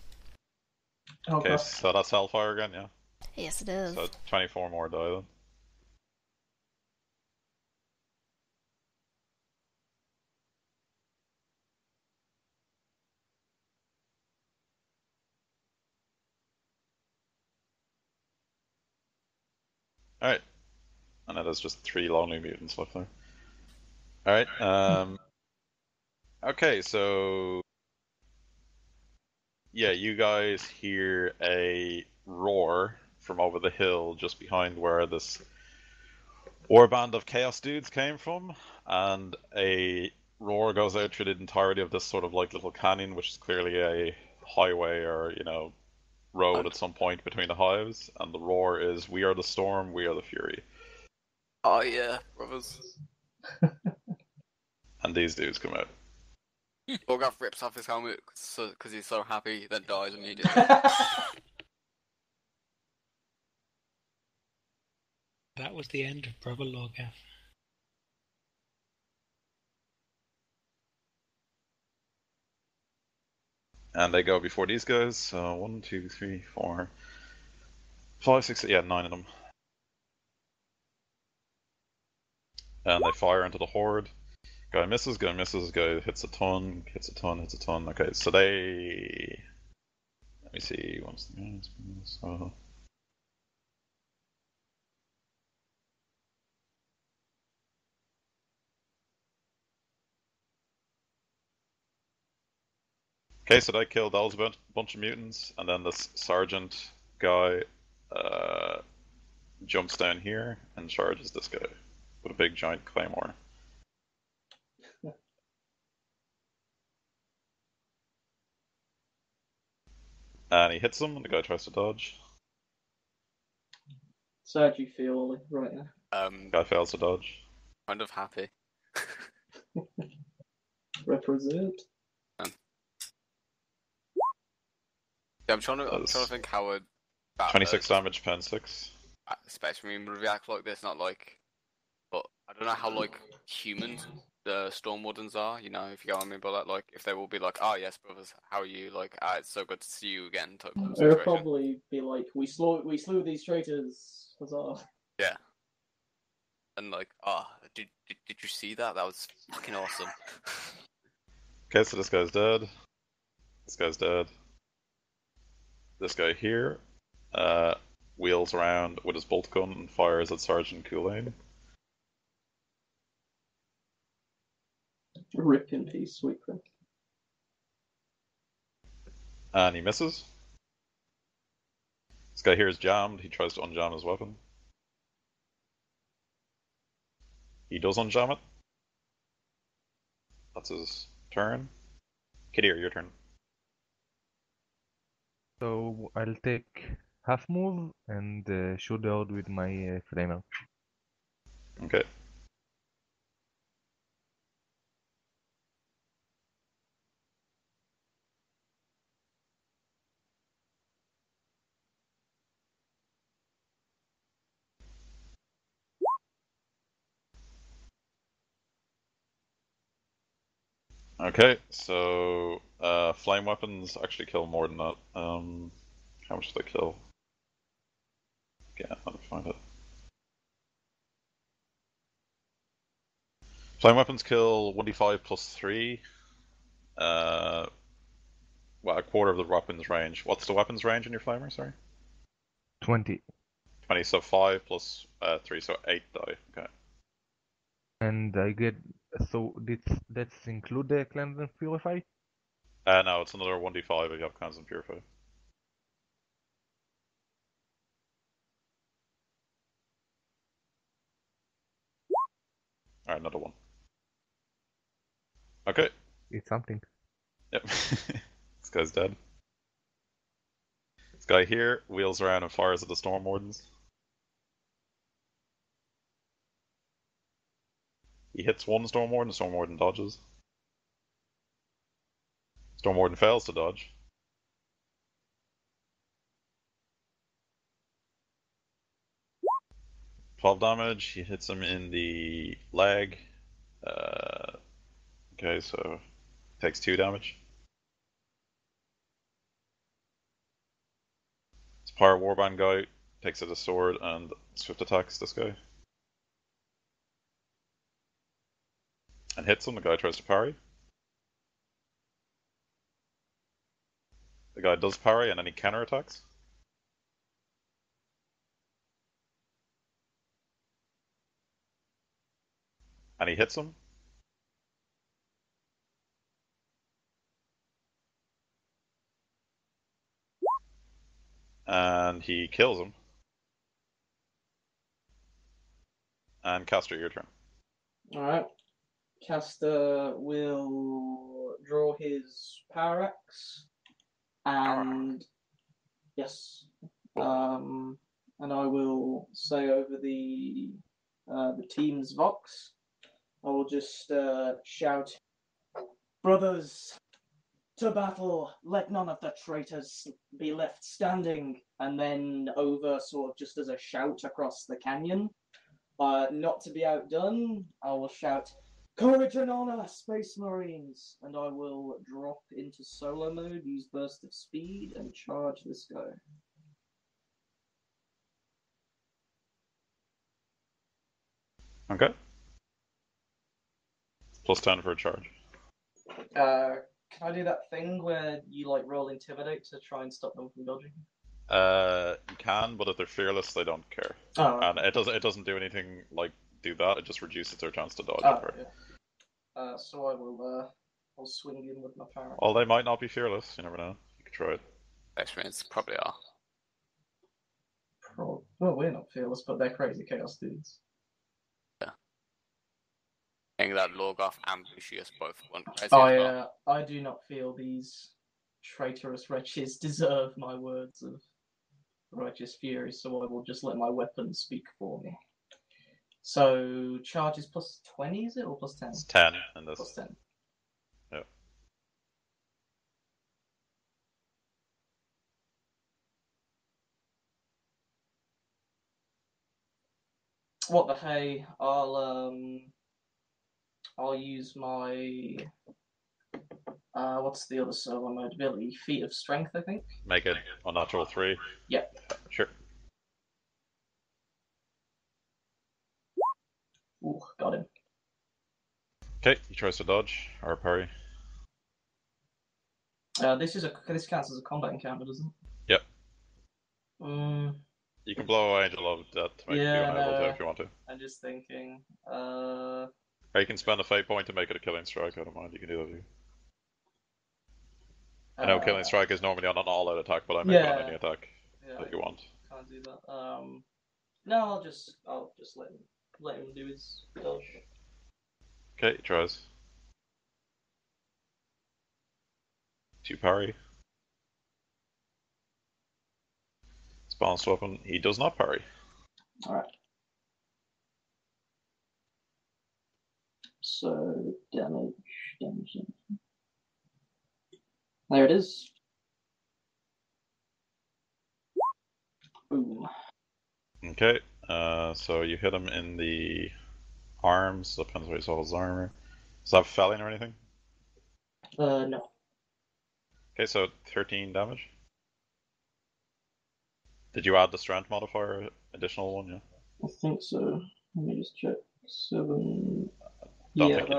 Okay, so that's Hellfire again, yeah? Yes, it is. So 24 more die then. Alright. And it is just 3 lonely mutants left there. Alright, okay, so... Yeah, you guys hear a roar from over the hill just behind where this warband of chaos dudes came from, and a roar goes out through the entirety of this sort of like little canyon, which is clearly a highway or, you know, road at some point between the hives, and the roar is, "We are the storm, we are the fury." Oh yeah, brothers. And these dudes come out. Orgaff rips off his helmet because he's so happy, then dies immediately. That was the end of Brother Lorgath. And they go before these guys, so 1, 2, 3, 4, 5, 6, yeah, 9 of them. And they fire into the horde. Guy misses, guy hits a ton, hits a ton, hits a ton. Okay, so they... Let me see, once the... So... Okay, so they killed those bunch of mutants, and then this sergeant guy jumps down here and charges this guy with a big giant claymore. And he hits him, and the guy tries to dodge. So how do you feel, Ollie, right now? Guy fails to dodge. Kind of happy. Represent. Yeah, I'm trying to think how a 26 damage, pen 6. Space Marine would react like this, not like... But I don't know how, like, human the Storm Wardens are, you know, if you get what I mean by that. Like, if they will be like, "Oh, yes, brothers, how are you? Like, it's so good to see you again," type of situation. They'll probably be like, we slew these traitors, huzzah. Yeah. And like, did you see that? That was fucking awesome. Okay, so this guy's dead. This guy's dead. This guy here wheels around with his bolt gun and fires at Sergeant Kool-Aid. Rip in peace, Sweetcliff. And he misses. This guy here is jammed. He tries to unjam his weapon. He does unjam it. That's his turn. Kidir, your turn. So I'll take half move and shoot the horde with my flamer. Okay. Okay, so flame weapons actually kill more than that. How much do they kill? Yeah, let me find it. Flame weapons kill 1d5 plus 3. Well, a quarter of the weapon's range. What's the weapon's range in your flamer, sorry? 20. 20, so 5 plus 3, so 8 die. Okay. And I get, so that's include the cleanse and purify? No, it's another 1d5 if you have cleanse and purify. Alright, another one. Okay. It's something. Yep. This guy's dead. This guy here wheels around and fires at the Storm Wardens. He hits one Storm Warden dodges. Storm Warden fails to dodge. "12 damage, he hits him in the leg. Okay, so takes 2 damage. This Pyre Warband guy takes out a sword and swift attacks this guy. And hits him, the guy tries to parry. The guy does parry and then he counterattacks. And he hits him. And he kills him. And Caster, your turn. Alright. Caster will draw his power axe. And yes. And I will say over the team's vox, I will just shout, "Brothers, to battle! Let none of the traitors be left standing!" And then over, sort of just as a shout across the canyon, not to be outdone, I will shout, "Courage and honor, Space Marines!" And I will drop into solo mode, use burst of speed, and charge this guy. Okay. Plus 10 for a charge. Can I do that thing where you like roll intimidate to try and stop them from dodging? You can, but if they're fearless, they don't care. Oh, And it doesn't do anything like do that. It just reduces their chance to dodge. Yeah. So I will I'll swing in with my power. Well, they might not be fearless. You never know. You could try it. Experiments probably are. Well, we're not fearless, but they're crazy chaos dudes. Getting that Lorgoth ambush us both one crazy Oh as yeah, well. I do not feel these traitorous wretches deserve my words of righteous fury, so I will just let my weapon speak for me. So charge is plus 20, is it, or plus 10? It's 10 in this. Plus 10. Yeah. What the hey? I'll use my what's the other solo mode ability? Feat of Strength, I think. Make it unnatural 3. Yep. Sure. Ooh, got him. Okay, he tries to dodge or parry. This counts as a combat encounter, doesn't it? Yep. You can blow Angel of Death to make it be unable to if you want to. I'm just thinking. Are Or you can spend a fate point to make it a killing strike. I don't mind. You can do that too. I know killing strike is normally on an all-out attack, but I make it on any attack that you want. Can't do that. No, I'll just let him do his dodge. Okay, he tries. 2 parry. His balanced weapon. He does not parry. Alright. So, damage. There it is. Boom. Okay, so you hit him in the arms. Depends where he saw his armor. Does that have felling or anything? No. Okay, so 13 damage. Did you add the strength modifier, additional one? Yeah. I think so. Let me just check. 7. Don't Yeah, think you-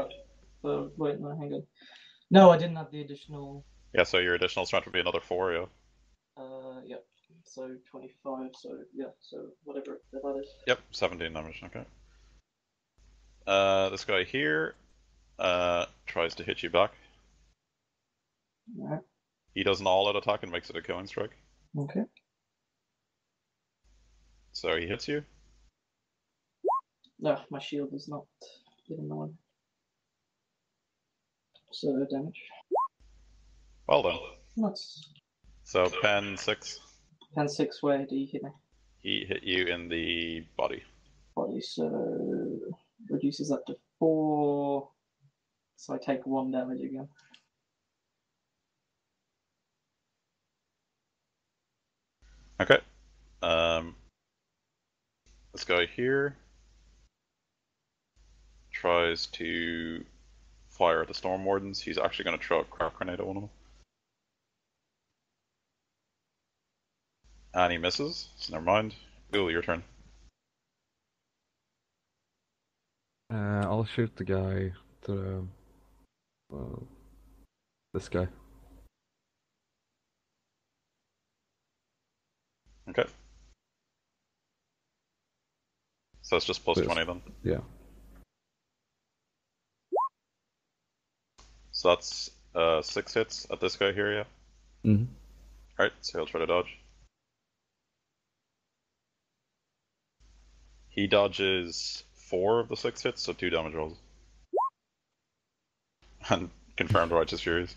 that. Wait, no, hang on. No, I didn't have the additional. Yeah, so your additional strength would be another 4, yeah. Yep. So 25. So yeah. So whatever that is. Yep, 17 damage. Okay. This guy here tries to hit you back. Alright. He does an all-out attack and makes it a killing strike. Okay. So he hits you. No, my shield is not giving the one. So damage. Well done. Nice. So pen 6. And 6, where do you hit me? He hit you in the body. Body, so reduces that to 4. So I take 1 damage again. Okay. This guy here tries to fire at the Storm Wardens. He's actually going to throw a crack grenade at one of them. And he misses, so never mind. Ooh, your turn. I'll shoot the guy to this guy. Okay. So it's just plus Yes. 20 then. Yeah. So that's 6 hits at this guy here, yeah? Mm-hmm. Alright, so he'll try to dodge. He dodges 4 of the 6 hits, so 2 damage rolls. And confirmed Righteous Furies.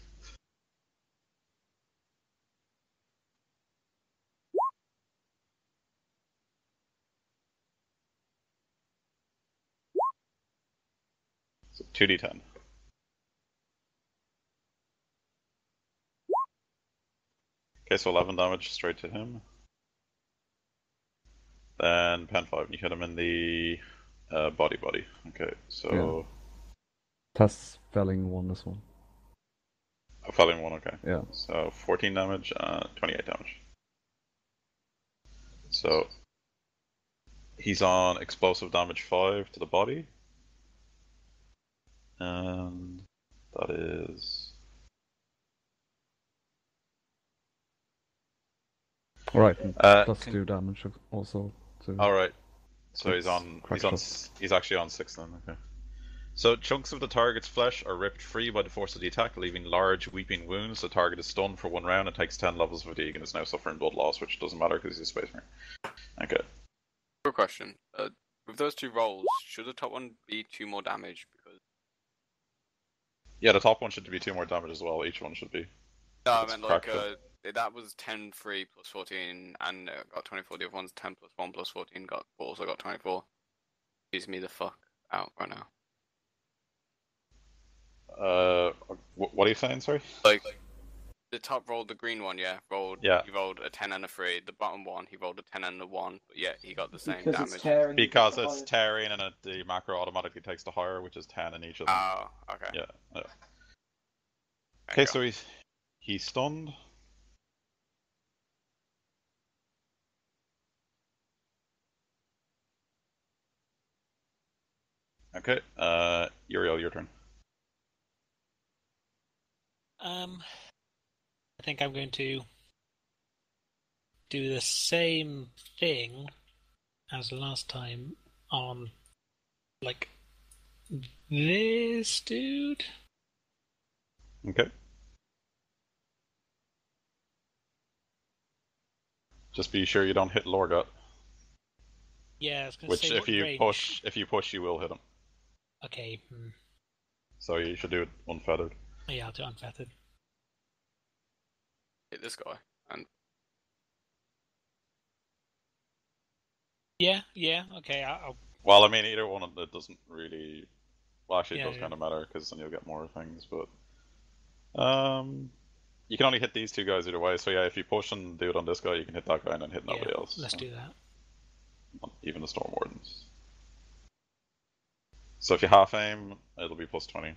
So 2d10. Okay, so 11 damage straight to him. Then pen 5, you hit him in the body. Okay, so... Test felling 1 as well. A felling 1, okay. Yeah. So 14 damage, 28 damage. So he's on explosive damage 5 to the body. And that is... Alright, plus can- 2 damage also. Alright. So he's Crack shot. he's actually on 6 then, okay. So chunks of the target's flesh are ripped free by the force of the attack, leaving large weeping wounds. The target is stunned for 1 round and takes 10 levels of fatigue and is now suffering blood loss, which doesn't matter because he's a space marine. Okay. Quick question. With those 2 rolls, should the top one be 2 more damage? Because Yeah, the top one should be 2 more damage as well. Each one should be. no, I It's meant like cracked that was 10 3 plus 14 and got 24. The other one's 10 plus 1 plus 14 also got 24. Excuse me the fuck out right now. What are you saying? Sorry. Like the top rolled the green one, yeah. Yeah. He rolled a 10 and a 3. The bottom one, he rolled a 10 and a 1, but yeah, he got the same Because damage. it's tearing. Because it's tearing and the macro automatically takes the higher, which is 10 in each of them. Oh, okay. Yeah. Okay, so he's stunned. Okay, Uriel, your turn. I think I'm going to do the same thing as last time on, like, This dude. Okay. Just be sure you don't hit Lorgot. Yeah, I was gonna Which, say if what you range. push, you will hit him. Okay. So you should do it unfeathered. Yeah, I'll do unfeathered. Hit this guy. And Yeah. Okay. I'll. Well, I mean, either one of it doesn't really. Well, actually, it Yeah. does kind of matter because then you'll get more things. But you can only hit these two guys either way. So yeah, if you push and do it on this guy, you can hit that guy and then hit nobody else. Let's do that. Even the Storm Wardens. So if you half aim, it'll be plus 20. I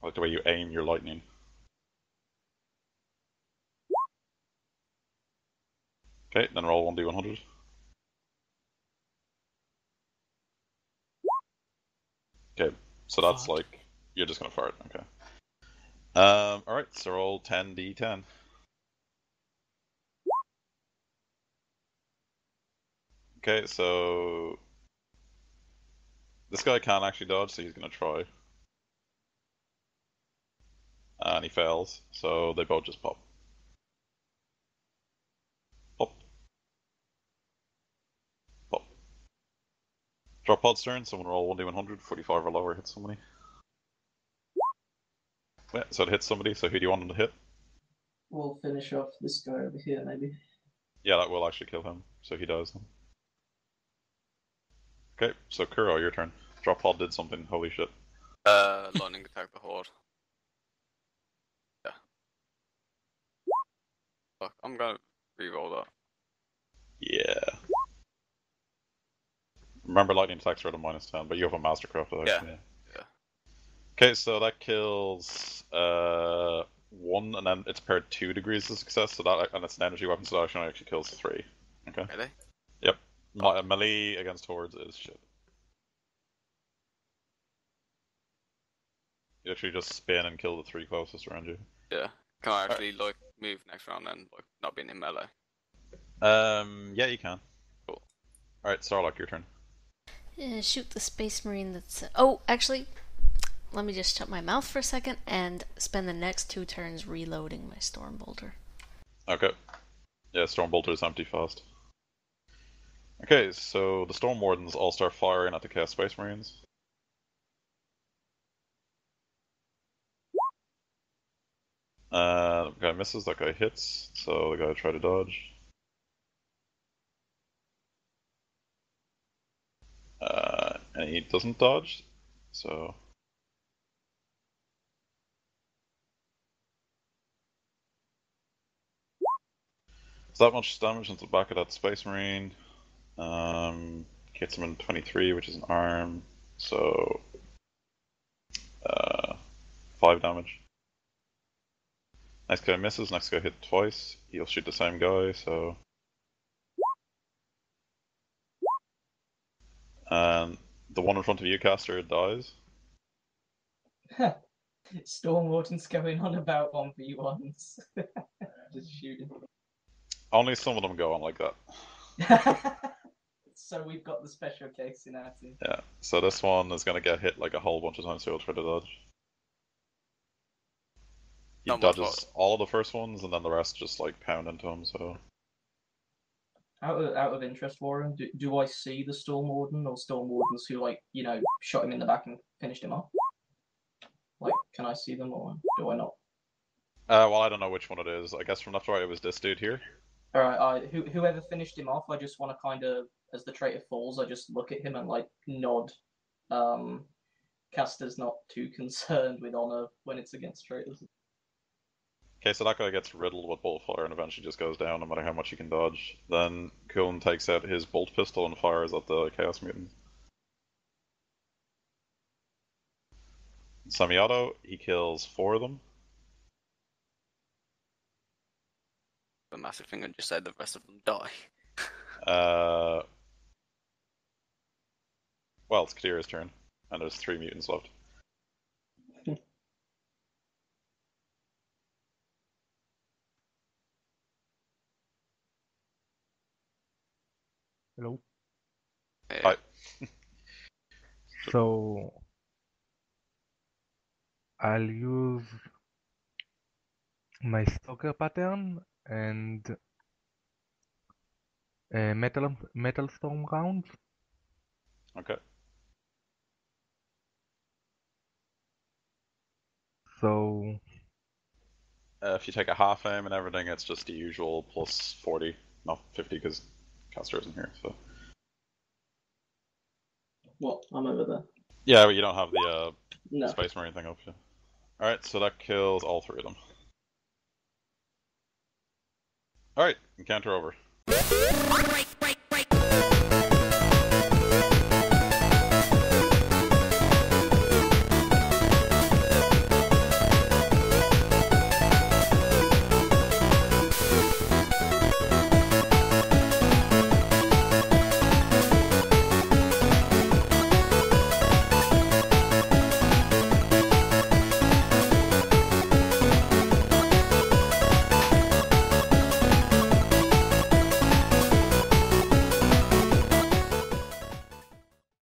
like the way you aim your lightning. Okay, then roll 1d100. Okay, so that's Fart. like you're just gonna fart. Okay. Alright, so roll 10d10. Okay, so this guy can't actually dodge, so he's gonna try. And he fails, so they both just pop. Pop. Pop. Drop pod's turn, someone roll 1d100, 45 or lower, hit somebody. Yeah, so it hits somebody, so who do you want him to hit? We'll finish off this guy over here, maybe. Yeah, that will actually kill him, so he dies then. Okay, so Kuro, your turn. Drop pod did something, holy shit. lightning attack the horde. Yeah. Fuck, I'm gonna re-roll that. Yeah. Remember, lightning attacks are at a -10, but you have a mastercraft. Yeah. Okay, so that kills 1, and then it's paired 2 degrees of success. So that, and it's an energy weapon, so that actually kills 3. Okay. Really? Yep. Oh. Melee against hordes is shit. You actually just spin and kill the 3 closest around you. Yeah. Can I actually like move next round then, like not being in melee? Yeah, you can. Cool. All right, Starlock, your turn. Shoot the Space Marine that's... Oh, actually, let me just shut my mouth for a second and spend the next 2 turns reloading my Storm Bolter. Okay. Yeah, Storm Bolter is empty fast. Okay, so the Storm Wardens all start firing at the Chaos Space Marines. The guy misses, that guy hits, so the guy try to dodge. And he doesn't dodge, so... It's that much damage into the back of that Space Marine. Hits him in 23, which is an arm, so... 5 damage. Next guy misses, next guy hit twice. He'll shoot the same guy, so... And the one in front of you, Caster, dies. Storm Wardens going on about 1v1s. Just shooting. Only some of them go on like that. So we've got the special case in our team. Yeah, so this one is going to get hit like a whole bunch of times, so he'll try to dodge. He Not much dodges all of the first ones, and then the rest just like pound into him, so... Out of interest, Warren, do I see the Storm Warden or Storm Wardens who, like, you know, shot him in the back and finished him off? Like, can I see them or do I not? Well, I don't know which one it is. I guess from left to right it was this dude here. Alright, whoever finished him off, I just want to kind of, as the traitor falls, I just look at him and, like, nod. Caster's not too concerned with honor when it's against traitors. Okay, so that guy gets riddled with bolt fire and eventually just goes down no matter how much he can dodge. Then Kulin takes out his bolt pistol and fires at the Chaos Mutant. Semi-auto, he kills 4 of them. The massive thing and just said the rest of them die. Well, it's Kadira's turn, and there's 3 mutants left. Hello. Hi. So I'll use my stalker pattern and metal storm rounds. Okay. So If you take a half aim and everything, it's just the usual plus 40, not 50 because caster isn't here. So What? I'm over there. yeah, but you don't have the No. Space Marine thing up yet. All right, so that kills all 3 of them. All right, encounter over.